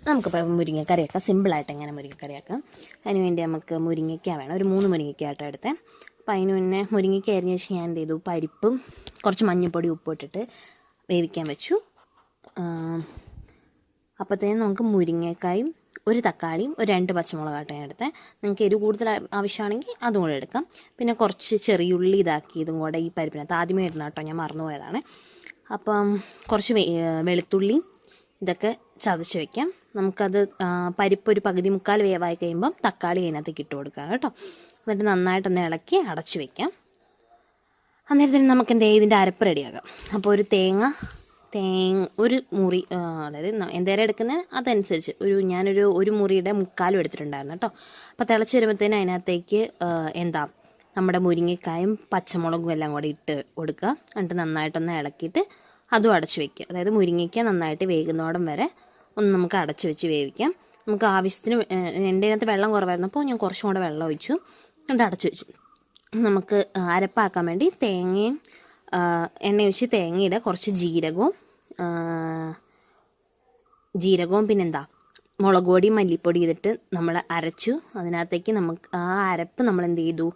നമുക്കിപ്പോൾ മുരിങ്ങക്കറിയാക്കാം. സിമ്പിളായിട്ട് എങ്ങനെ മുരിങ്ങക്കറിയാക്കാം. അതിന് വേണ്ടി നമുക്ക് മുരിങ്ങയ്ക്ക വേണം. ഒരു 3 മുരിങ്ങയ്ക്കായിട്ട് എടുത്തേ. അപ്പോൾ അതിന് മുന്നേ മുരിങ്ങയ്ക്ക അരിഞ്ഞ ശേഷം ഞാൻ എന്ത് ചെയ്തു, പരിപ്പും കുറച്ച് മഞ്ഞൾപ്പൊടി ഉപ്പും ഇട്ടിട്ട് വേവിക്കാൻ വെച്ചു. അപ്പോഴത്തേനും നമുക്ക് മുരിങ്ങക്കായും ഒരു തക്കാളിയും ഒരു 2 പച്ചമുളകായിട്ട് ഞാൻ എടുത്തേ. നിങ്ങൾക്ക് എരിവ് കൂടുതൽ ആവശ്യമാണെങ്കിൽ അതും കൂടെ എടുക്കാം. പിന്നെ കുറച്ച് ചെറിയുള്ളി ഇതാക്കി ഇതും കൂടെ ഈ പരിപ്പിനകത്ത് ആദ്യമേ ഇടണം കേട്ടോ, ഞാൻ മറന്നുപോയതാണ്. അപ്പം കുറച്ച് വെളുത്തുള്ളി ഇതൊക്കെ ചതച്ച് വയ്ക്കാം. നമുക്കത് പരിപ്പ് ഒരു പകുതി മുക്കാൽ വേവായി കഴിയുമ്പം തക്കാളി അതിനകത്തേക്ക് ഇട്ട് കൊടുക്കാം കേട്ടോ. എന്നിട്ട് നന്നായിട്ടൊന്ന് ഇളക്കി അടച്ച് വയ്ക്കാം. അന്നേരത്തിന് നമുക്ക് എന്ത് ചെയ്യാം, ഇതിൻ്റെ അരപ്പ് റെഡിയാക്കാം. അപ്പോൾ ഒരു ഒരു മുറി, അതായത് എന്തേരം എടുക്കുന്നത് അതനുസരിച്ച് ഒരു മുറിയുടെ മുക്കാലും എടുത്തിട്ടുണ്ടായിരുന്നു കേട്ടോ. അപ്പോൾ തിളച്ച് വരുമ്പോഴത്തേനും അതിനകത്തേക്ക് നമ്മുടെ മുരിങ്ങക്കായും പച്ചമുളകും എല്ലാം കൂടി ഇട്ട് കൊടുക്കുക. എന്നിട്ട് നന്നായിട്ടൊന്ന് ഇളക്കിയിട്ട് അതും അടച്ച് വയ്ക്കുക. അതായത് മുരിങ്ങയ്ക്ക നന്നായിട്ട് വേകുന്നോടം വരെ ഒന്ന് നമുക്ക് അടച്ച് വെച്ച് വേവിക്കാം. നമുക്ക് ആവശ്യത്തിന്, എൻ്റെ അതിനകത്ത് വെള്ളം കുറവായിരുന്നു അപ്പോൾ ഞാൻ കുറച്ചും കൂടെ വെള്ളം ഒഴിച്ചു, എന്നിട്ട് അടച്ച് വെച്ചു. നമുക്ക് അരപ്പാക്കാൻ വേണ്ടി തേങ്ങയും എണ്ണ ഒഴിച്ച് തേങ്ങയുടെ കുറച്ച് ജീരകവും പിന്നെന്താ മുളക് പൊടി മല്ലിപ്പൊടി ചെയ്തിട്ട് നമ്മൾ അരച്ചു. അതിനകത്തേക്ക് നമുക്ക് ആ അരപ്പ് നമ്മൾ എന്ത് ചെയ്തു,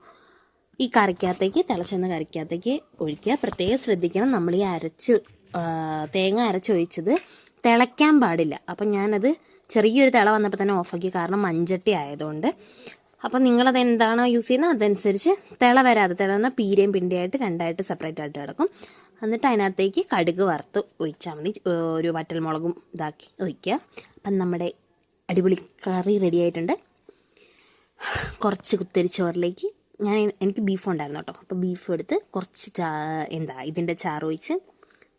ഈ കറിക്കകത്തേക്ക് തിളച്ചെന്ന കറിക്കകത്തേക്ക് ഒഴിക്കുക. പ്രത്യേകം ശ്രദ്ധിക്കണം, നമ്മൾ ഈ തേങ്ങ അരച്ചൊഴിച്ചത് തിളയ്ക്കാൻ പാടില്ല. അപ്പം ഞാനത് ചെറിയൊരു തിള വന്നപ്പോൾ തന്നെ ഓഫാക്കി, കാരണം മൺചട്ടി ആയതുകൊണ്ട്. അപ്പം നിങ്ങളത് എന്താണോ യൂസ് ചെയ്യുന്നത് അതനുസരിച്ച് തിള വരാതെ, തിളന്ന പീരയും പിണ്ടിയായിട്ട് രണ്ടായിട്ട് സെപ്പറേറ്റ് ആയിട്ട് കിടക്കും. എന്നിട്ട് അതിനകത്തേക്ക് കടുക് വറുത്ത് ഒഴിച്ചാൽ മതി. ഒരു വറ്റൽമുളകും ഇതാക്കി ഒഴിക്കുക. അപ്പം നമ്മുടെ അടിപൊളി കറി റെഡി ആയിട്ടുണ്ട്. കുറച്ച് കുത്തരി ചോറിലേക്ക് എനിക്ക് ബീഫ് ഉണ്ടായിരുന്നു കേട്ടോ. അപ്പോൾ ബീഫ് എടുത്ത് കുറച്ച് ഇതിൻ്റെ ചാറ് ഒഴിച്ച്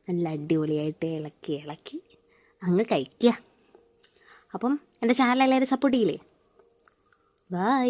നല്ല അടിപൊളിയായിട്ട് ഇളക്കി അങ്ങ് കഴിക്കുക. അപ്പം എൻ്റെ ചാനൽ എല്ലാവരും സപ്പോർട്ട് ചെയ്യില്ലേ? ബൈ.